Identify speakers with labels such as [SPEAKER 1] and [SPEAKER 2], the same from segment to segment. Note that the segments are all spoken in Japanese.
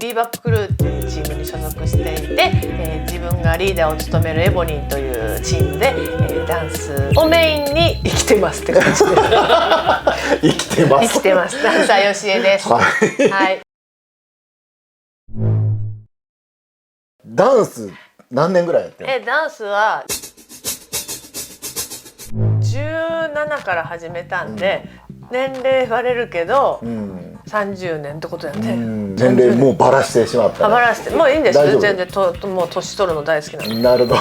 [SPEAKER 1] ビーバップクルーっていうチームに所属していて、自分がリーダーを務めるエボニーというチームで、ダンスをメインに生きてますって感じです
[SPEAKER 2] 生きてます。
[SPEAKER 1] 生きてます。ダンサーよしえです。
[SPEAKER 2] はい。
[SPEAKER 1] はい。
[SPEAKER 2] ダンス何年ぐらいやってるの？
[SPEAKER 1] ダンスは17から始めたんで、年齢バレるけど、30年ってことやね。
[SPEAKER 2] 年齢もうバラしてしまったね。
[SPEAKER 1] バラしてもういいんですよ。
[SPEAKER 2] 大丈夫？
[SPEAKER 1] 全然もう年取るの大好きなんで。
[SPEAKER 2] なるほど。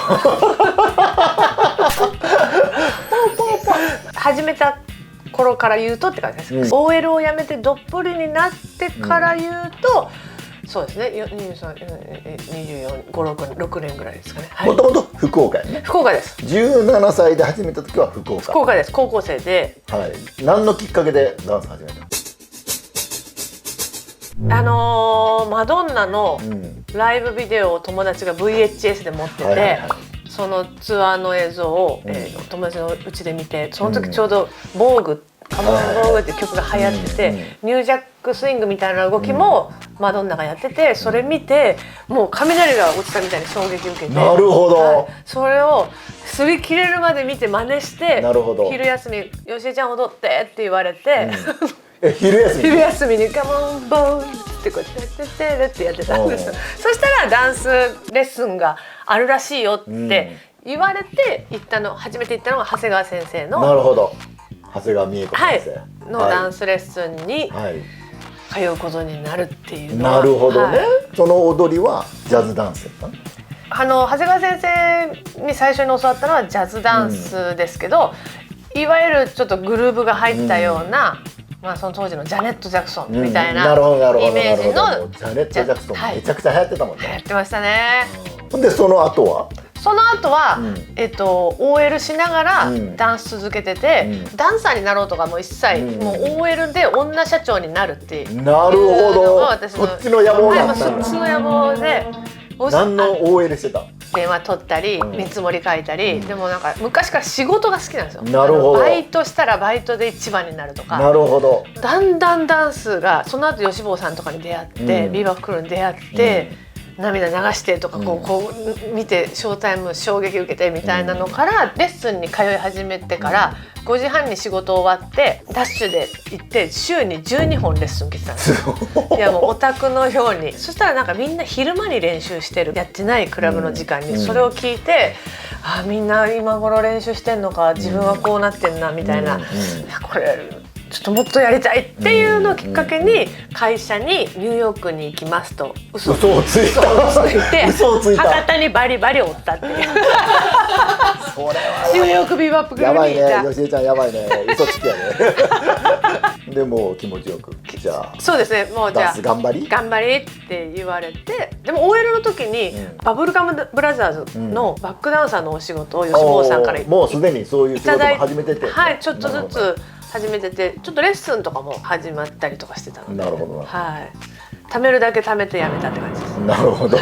[SPEAKER 1] 始めた頃から言うとって感じです。OL を辞めてどっぷりになってから言うと、そうですね。24、6年ぐらいですかね。
[SPEAKER 2] もともと福岡やね。
[SPEAKER 1] 福岡です。
[SPEAKER 2] 17歳で始めた時は福岡。
[SPEAKER 1] 福岡です。高校生で。
[SPEAKER 2] はい。何のきっかけでダンス始めたの？
[SPEAKER 1] マドンナのライブビデオを友達が VHS で持ってて、そのツアーの映像を、友達の家で見て、その時ちょうど「ボーグ」「カモンボーグ」っていう曲が流行ってて、ニュージャックスイングみたいな動きもマドンナがやってて、それ見てもう雷が落ちたみたいに衝撃受けて、
[SPEAKER 2] なるほど、
[SPEAKER 1] それを擦り切れるまで見て真似して、昼休み「よしえちゃん踊って」って言われて、
[SPEAKER 2] 昼休み
[SPEAKER 1] に「カモンボーグ」ってこうやってやってたんですよ。そしたらダンスレッスンがあるらしいよって言われて初めて行ったのが長谷川先生の。
[SPEAKER 2] なるほど。長谷川美恵子先生
[SPEAKER 1] のダンスレッスンに通うことになるっていうのは。
[SPEAKER 2] なるほどね。その踊りはジャズダンスやったの？
[SPEAKER 1] 長谷川先生に最初に教わったのはジャズダンスですけど、いわゆるちょっとグルーヴが入ったような、その当時のジャネット・ジャクソンみたいなイメージの
[SPEAKER 2] ジャネット・ジャクソンめちゃくちゃ流行ってたもんね。
[SPEAKER 1] 流行ってましたね。
[SPEAKER 2] でその後は
[SPEAKER 1] OL しながらダンス続けてて、ダンサーになろうとかも一切、もう OL で女社長になるっていう。
[SPEAKER 2] なるほど。そっちの野望だったんだ。
[SPEAKER 1] そっちの野望で。
[SPEAKER 2] 何の OL してた？
[SPEAKER 1] 電話取ったり、見積もり書いたり、でもなんか昔から仕事が好きなんですよ。
[SPEAKER 2] なるほど。
[SPEAKER 1] バイトしたらバイトで一番になるとか。
[SPEAKER 2] なるほど。
[SPEAKER 1] だんだんダンスがその後吉坊さんとかに出会って、ビーバップクルーに出会って。涙流してとかこう見てショータイム衝撃受けてみたいなのからレッスンに通い始めてから5時半に仕事終わってダッシュで行って週に12本レッスン受けてたんですよ。いやもうオタクのように。そしたらなんかみんな昼間に練習してる、やってないクラブの時間にそれを聞いて、みんな今頃練習してんのか、自分はこうなってんなみたいな、これちょっともっとやりたいっていうのをきっかけに会社にニューヨークに行きますと嘘をついて博多にバリバリおったっていう。ニューヨークビーバップクルーにいた。
[SPEAKER 2] やばいね、よしえちゃんやばいね、嘘つきやね。でも気持ちよくじゃあ。
[SPEAKER 1] そうですね、もうじゃあ
[SPEAKER 2] 頑張り
[SPEAKER 1] って言われて、でも OL の時にバブルガムブラザーズのバックダンサーのお仕事を吉坊さんから
[SPEAKER 2] もうすでにそういう仕事も始めてて、
[SPEAKER 1] はい、ちょっとずつ始めてて、ちょっとレッスンとかも始まったりとかしてたので。
[SPEAKER 2] なるほど。
[SPEAKER 1] はい。貯めるだけ貯めてやめたって感じです。
[SPEAKER 2] なるほど。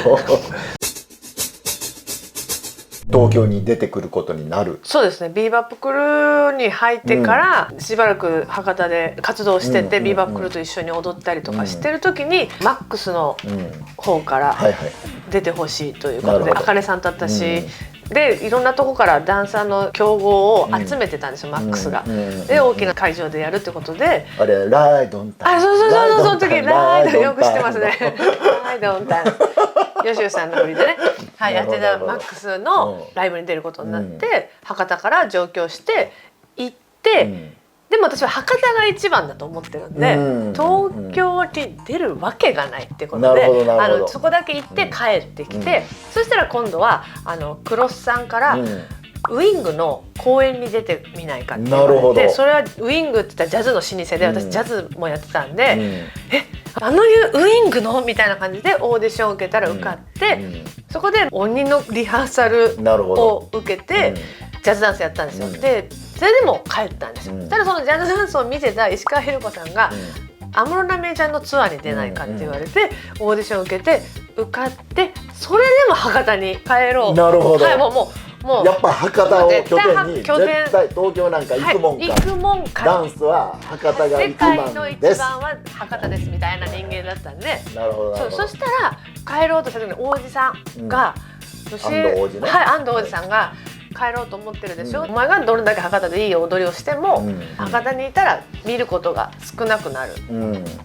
[SPEAKER 2] 東京に出てくることになる。
[SPEAKER 1] そうですね。ビーバップクルーに入ってからしばらく博多で活動してて、ビーバップクルーと一緒に踊ったりとかしてる時にマックスの方から出てほしいということで、あかねさんと私でいろんなとこからダンサーの競合を集めてたんですよ、マックスが。で大きな会場でやるってことで、
[SPEAKER 2] あれライドンタン。
[SPEAKER 1] そうその時ライドンよく知ってますね。ライドンタン。吉尾さんの振りでね、やってたマックスのライブに出ることになって、博多から上京して行って、でも私は博多が一番だと思ってるんで、東京に出るわけがないってことで、そこだけ行って帰ってきて、そしたら今度はクロスさんからウイングの公演に出てみないかって言われて、それはウイングって言ったらジャズの老舗で、私ジャズもやってたんで、ウイングのみたいな感じでオーディションを受けたら受かって、そこで鬼のリハーサルを受けてジャズダンスやったんですよ。でそれでも帰ったんですよ。ただそのジャズダンスを見てた石川ひろ子さんが安室奈美恵ちゃんのツアーに出ないかって言われて、オーディションを受けて受かって、それでも博多に帰ろう。
[SPEAKER 2] なるほど。
[SPEAKER 1] はい、もうもう
[SPEAKER 2] やっぱ博多を拠点に
[SPEAKER 1] 拠点
[SPEAKER 2] 絶対東京なんか行くもんか、
[SPEAKER 1] はい、行くもんか、
[SPEAKER 2] ダンスは博多が
[SPEAKER 1] 世
[SPEAKER 2] 一
[SPEAKER 1] 界の一
[SPEAKER 2] 番です。
[SPEAKER 1] 番は博多ですみたいな人間だったんで、
[SPEAKER 2] なるほどなるほど。
[SPEAKER 1] そしたら帰ろうとした時に王子さんが、
[SPEAKER 2] 安藤王子ね、
[SPEAKER 1] はい、安藤王子さんが帰ろうと思ってるでしょ、お前がどれだけ博多でいい踊りをしても、博多にいたら見ることが少なくなる、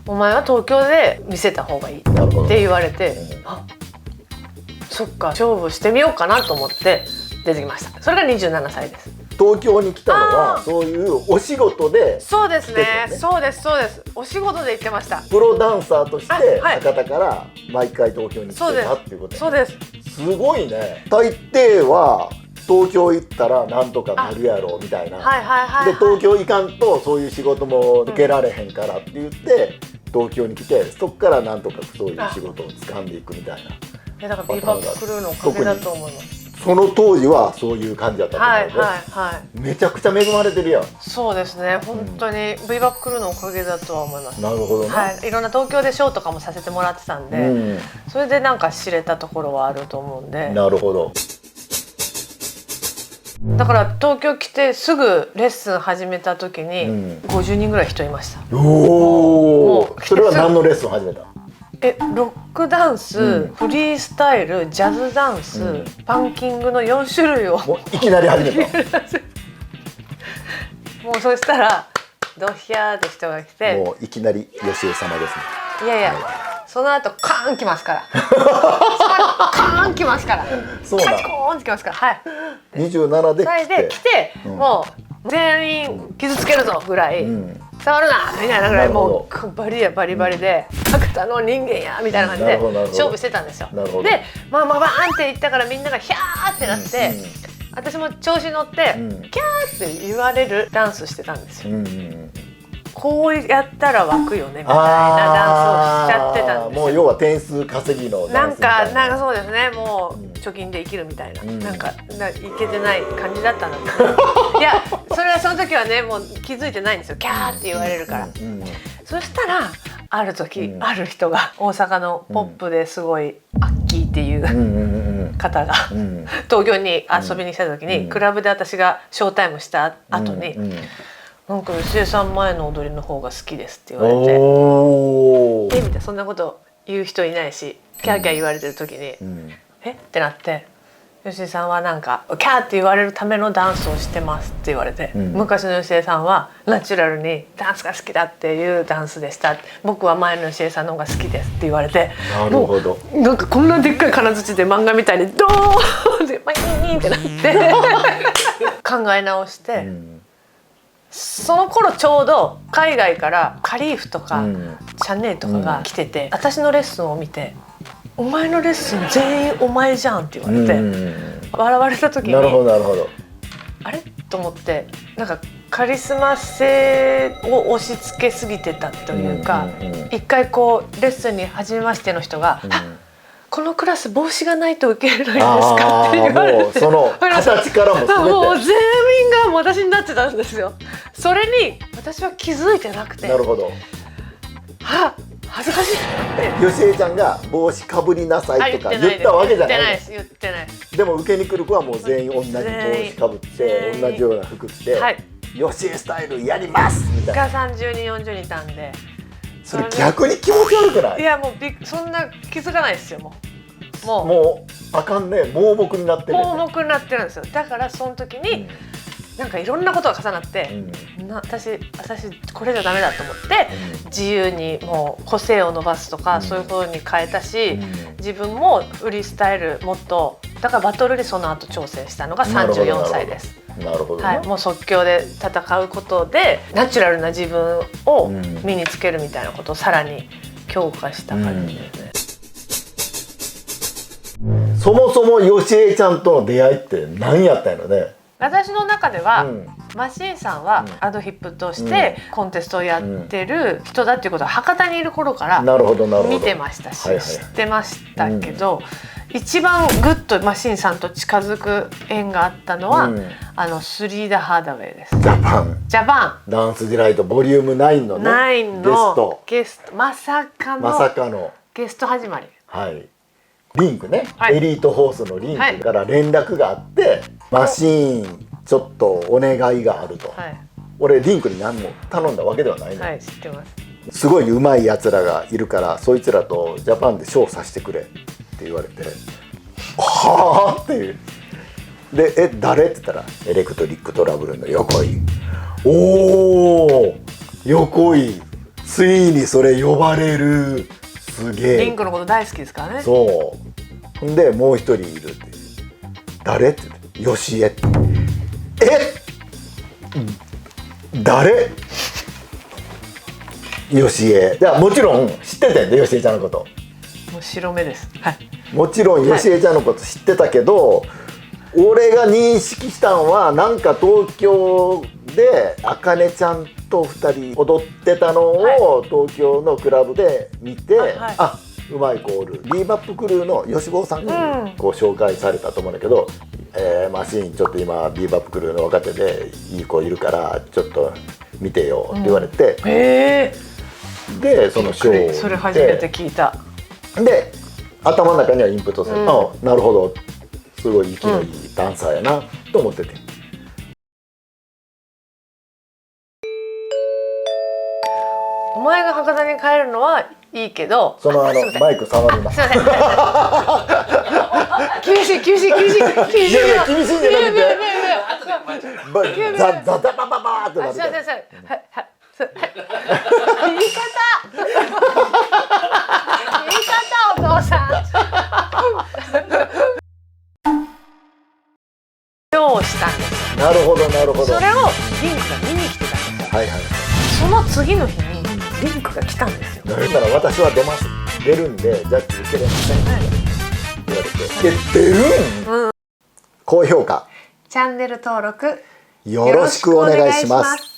[SPEAKER 1] お前は東京で見せた方がいいって言われて、あ、そっか、勝負してみようかなと思って出てきました。それが27歳です。
[SPEAKER 2] 東京に来たのはそういうお仕事で。
[SPEAKER 1] そうですね、そうですそうです、お仕事で行ってました。
[SPEAKER 2] プロダンサーとして
[SPEAKER 1] はい
[SPEAKER 2] 博多から毎回東京に来てたっていうこと。
[SPEAKER 1] そうです。
[SPEAKER 2] すごいね。大抵は東京行ったらなんとかなるやろみたいな。
[SPEAKER 1] はいはいはい、
[SPEAKER 2] で東京行かんとそういう仕事も受けられへんからって言って東京に来て、そこからなんとかそういう仕事を掴んでいくみたいな。
[SPEAKER 1] だからビーバップクルーのおかげだと思います。
[SPEAKER 2] その当時はそういう感じだったと思うので、
[SPEAKER 1] はいはいはい、
[SPEAKER 2] めちゃくちゃ恵まれてるやん。
[SPEAKER 1] そうですね、本当にビーバップクルーのおかげだとは思います。
[SPEAKER 2] なるほどね。
[SPEAKER 1] はい、いろんな東京でショーとかもさせてもらってたんで、それでなんか知れたところはあると思うんで。
[SPEAKER 2] なるほど。
[SPEAKER 1] だから東京来てすぐレッスン始めた時に50人ぐらい人いました。
[SPEAKER 2] おお。それは何のレッスン始めた？
[SPEAKER 1] ロックダンス、フリースタイル、ジャズダンス、パンキングの4種類を
[SPEAKER 2] もういきなり始めた。
[SPEAKER 1] もうそしたらドヒャーって人が来て、
[SPEAKER 2] もういきなり吉江様ですね。
[SPEAKER 1] いやいや、その後カーン来ますからカーン来ますから、
[SPEAKER 2] そうなん。
[SPEAKER 1] キャッチコーンって来ますから、はい、
[SPEAKER 2] 27で来て、
[SPEAKER 1] もう全員傷つけるぞぐらい、触るなみたいなぐらい、もうバリやバリバリで博多の人間やみたいな感じで勝負してたんですよ。でまあバーンって言ったからみんながヒャーってなって、私も調子乗ってキャーって言われるダンスしてたんですよ。こうやったら湧くよねみたいなダンスをしちゃってたんですよ。
[SPEAKER 2] もう要は点数稼ぎのダンスみたいな。
[SPEAKER 1] なんかそうですね、もう貯金で生きるみたいな、なんかいけてない感じだったんだけど、いやそれはその時はね、もう気づいてないんですよ、キャーって言われるから。そしたらある時、ある人が大阪のポップですごいアッキーっていう方が東京に遊びに来た時に、クラブで私がショータイムした後に、なんか吉江さん前の踊りの方が好きですって言われて、みたいな、そんなこと言う人いないし、キャーキャー言われてる時に、えってなって、吉江さんはなんかキャーって言われるためのダンスをしてますって言われて、昔の吉江さんはナチュラルにダンスが好きだっていうダンスでした、僕は前の吉江さんの方が好きですって言われて、
[SPEAKER 2] なるほど。
[SPEAKER 1] なんかこんなでっかい金槌で漫画みたいにドーンってバイーンってなって考え直して、その頃ちょうど海外からカリーフとかシャネルとかが来てて、私のレッスンを見て「お前のレッスン全員お前じゃん」って言われて、笑われた時に、
[SPEAKER 2] なるほどなるほど、
[SPEAKER 1] あれと思って、なんかカリスマ性を押し付けすぎてたというか、一回こうレッスンに初めましての人が「このクラス帽子がないと受けれないんですか?」って言われて、
[SPEAKER 2] もうその形からも全て
[SPEAKER 1] もう全員が私になってたんですよ。それに私は気づいてなくて、
[SPEAKER 2] なるほど、
[SPEAKER 1] 恥ずかしいって
[SPEAKER 2] 吉江ちゃんが帽子かぶりなさいとか言ったわけじゃない。
[SPEAKER 1] 言ってないです。
[SPEAKER 2] でも受けに来る子はもう全員同じ帽子かぶって同じような服着て、吉江スタイルやりますみたいな。
[SPEAKER 1] が30人40人いたんで、
[SPEAKER 2] それ逆に気持ち悪くない？
[SPEAKER 1] いやもうそんな気づかないですよ。
[SPEAKER 2] もうあかんね、盲目になってる、
[SPEAKER 1] 盲目になってるんですよ。だからその時に、なんかいろんなことが重なって、私これじゃダメだと思って、自由にもう個性を伸ばすとか、そういうことに変えたし、自分もフリースタイルもっと、だからバトルにその後挑戦したのが34歳です。
[SPEAKER 2] なるほど、
[SPEAKER 1] はい、もう即興で戦うことでナチュラルな自分を身につけるみたいなことをさらに強化した感じですね。
[SPEAKER 2] そもそも吉江ちゃんとの出会いって何やったんやろね。
[SPEAKER 1] 私の中では、マシンさんはアドヒップとしてコンテストをやってる人だっていうことは博多にいる頃から見てましたし、知ってましたけど、一番グッとマシンさんと近づく縁があったのは、スリーダ・ハーダウェイです。ジャパン
[SPEAKER 2] ダンスディライトボリューム9のね、
[SPEAKER 1] ゲストまさかのゲスト始まり、
[SPEAKER 2] リンクね、エリートホースのリンクから連絡があって、マシーンちょっとお願いがあると、
[SPEAKER 1] はい、
[SPEAKER 2] 俺リンクに何も頼んだわけではないの、
[SPEAKER 1] はい、知ってます。
[SPEAKER 2] すごい上手いやつらがいるからそいつらとジャパンでショーさせてくれって言われてはあっていうで誰って言ったらエレクトリックトラブルの横井。おお横井ついにそれ呼ばれる。すげえ
[SPEAKER 1] リンクのこと大好きですからね。
[SPEAKER 2] そうほんでもう一人いるって誰って言って吉江って誰吉江いやもちろん知ってたよね吉江ちゃんのこと。
[SPEAKER 1] もう白目です。はい。
[SPEAKER 2] もちろん吉江ちゃんのこと知ってたけど、はい、俺が認識したのはなんか東京であかねちゃんと2人踊ってたのを東京のクラブで見て、はい、あうまい子おるビーバップクルーの吉坊さんにこう紹介されたと思うんだけど、マシーンちょっと今ビーバップクルーの若手でいい子いるからちょっと見てよって言われて、でそのショーを見て
[SPEAKER 1] それ初めて聞いた。
[SPEAKER 2] で頭の中にはインプットされて、あなるほどすごい息のいいダンサーやなと思ってて。
[SPEAKER 1] お前が博多に帰るのはいいけど、
[SPEAKER 2] そのマイク触ります。
[SPEAKER 1] すいません。厳しい厳しい厳しい厳しい。
[SPEAKER 2] いやいや厳しいんじゃなくて、ザザザバババーってなるから。
[SPEAKER 1] はいはい。言い方お父さん。どうしたんですよ。
[SPEAKER 2] なるほどなるほど。
[SPEAKER 1] それをリンクが見に来てたんですよ。
[SPEAKER 2] はいはい。
[SPEAKER 1] その次の日にリンクが来たんですよ。
[SPEAKER 2] だから私は出るんでジャッジ受けれませんって言われて、出るん？高評価、
[SPEAKER 1] チャンネル登録
[SPEAKER 2] よろしくお願いします。